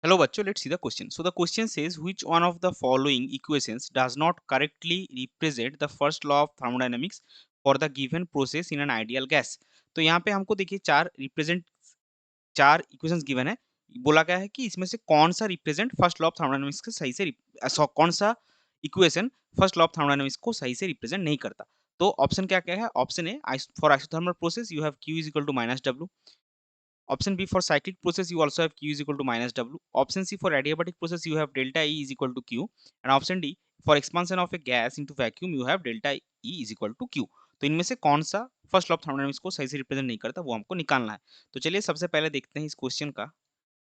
Hello bachcho, let's see the question. So the question says which one of the following equations does not correctly represent the first law of thermodynamics for the given process in an ideal gas. तो यहाँ पे हमको देखिए चार equations given है। बोला गया है कि इसमें से कौन सा represent first law of thermodynamics के सही से कौन सा equation first law of thermodynamics को सही से रिप्रेजेंट नहीं करता। तो ऑप्शन क्या क्या है? Option A, for isothermal process you have Q is equal to minus W. Option B, for cyclic process you also have Q is equal to minus W. Option C, for adiabatic process you have delta E is equal to Q. And option D, for expansion of a gas into vacuum you have delta E is equal to Q. तो इनमें से कौन सा first law of thermodynamics को सही से represent नहीं करता वो हमको निकालना है। तो चलिए सबसे पहले देखते हैं इस क्वेश्चन का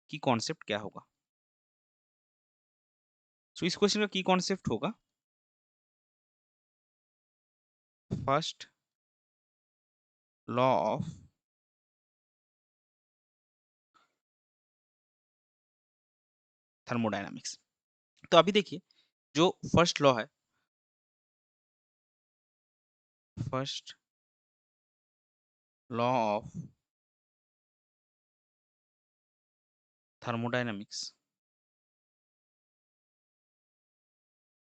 की कॉन्सेप्ट क्या होगा। सो इस क्वेश्चन का की कॉन्सेप्ट होगा फर्स्ट लॉ ऑफ थर्मोडायनामिक्स। तो अभी देखिए जो फर्स्ट लॉ है, first law of thermodynamics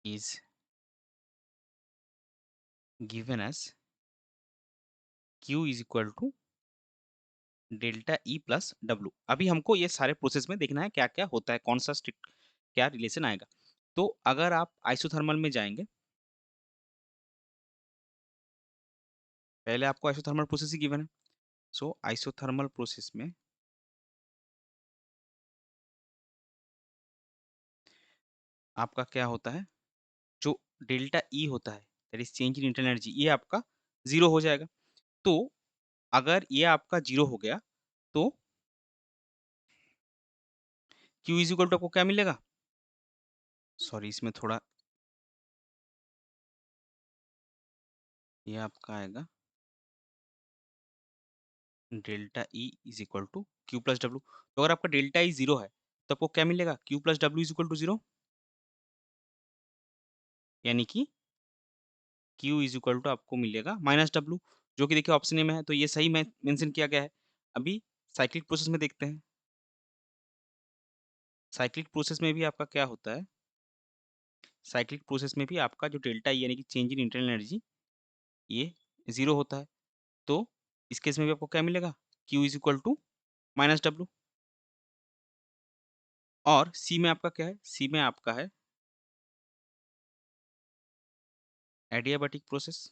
is given as Q is equal to delta E plus W। अभी हमको ये सारे प्रोसेस में देखना है क्या क्या होता है, कौन सा स्ट्रिक्ट क्या रिलेशन आएगा। तो अगर आप आइसोथर्मल में जाएंगे, पहले आपको आइसोथर्मल प्रोसेस ही गिवन है। सो आइसोथर्मल प्रोसेस में आपका क्या होता है, जो डेल्टा E होता है that is change in internal energy, ये आपका जीरो हो जाएगा। तो अगर ये आपका जीरो हो गया तो Q इज इक्वल टू आपको क्या मिलेगा, सॉरी इसमें थोड़ा, ये आपका आएगा delta E is equal to Q plus W. तो अगर आपका डेल्टा E जीरो है तो आपको क्या मिलेगा, Q plus W is equal to zero, यानी कि Q इज इक्वल टू आपको मिलेगा माइनस डब्ल्यू, जो कि देखिए ऑप्शन ए में है तो ये सही में मेंशन किया गया है। अभी साइक्लिक प्रोसेस में देखते हैं। साइक्लिक प्रोसेस में भी आपका क्या होता है, साइक्लिक प्रोसेस में भी आपका जो डेल्टा E यानी कि चेंज इन इंटरनल एनर्जी ये जीरो होता है। तो इस केस में भी आपको क्या मिलेगा, Q is equal to minus W. और सी में आपका क्या है, सी में आपका है एडियाबैटिक प्रोसेस।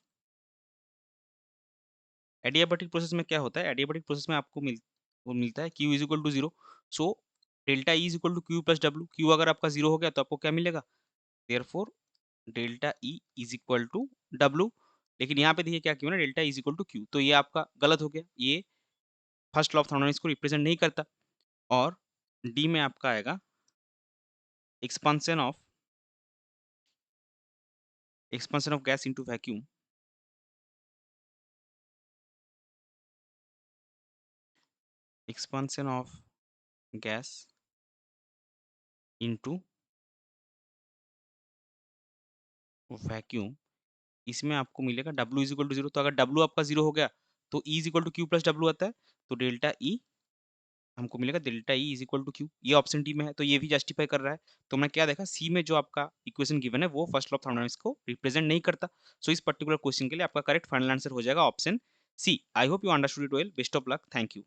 एडियाबैटिक प्रोसेस में क्या होता है, एडियाबैटिक प्रोसेस में आपको वो मिलता है Q is equal to zero. So delta E is equal to Q plus W. Q अगर आपका जीरो हो गया तो आपको क्या मिलेगा, therefore delta E is equal to W. लेकिन यहाँ पे देखिए क्या क्यों ना, delta is equal to Q, तो ये आपका गलत हो गया, ये फर्स्ट लॉ ऑफ थर्मोडायनामिक्स को रिप्रेजेंट नहीं करता। और डी में आपका आएगा expansion of gas into vacuum, expansion of gas into vacuum. इसमें आपको मिलेगा W is equal to zero. तो अगर W आपका जीरो हो गया तो E is equal to Q plus W आता है। तो डेल्टा E हमको मिलेगा delta E is equal to Q। ये ऑप्शन डी में है तो ये भी जस्टिफाई कर रहा है। तो मैं क्या देखा, सी में जो आपका इक्वेशन गिवन है वो फर्स्ट लॉ ऑफ थर्मोडायनामिक्स को रिप्रेजेंट नहीं करता। सो इस पर्टिकुलर क्वेश्चन के लिए आपका करेक्ट फाइनल आंसर हो जाएगा option C. I hope you understood it well. Best of luck, thank you.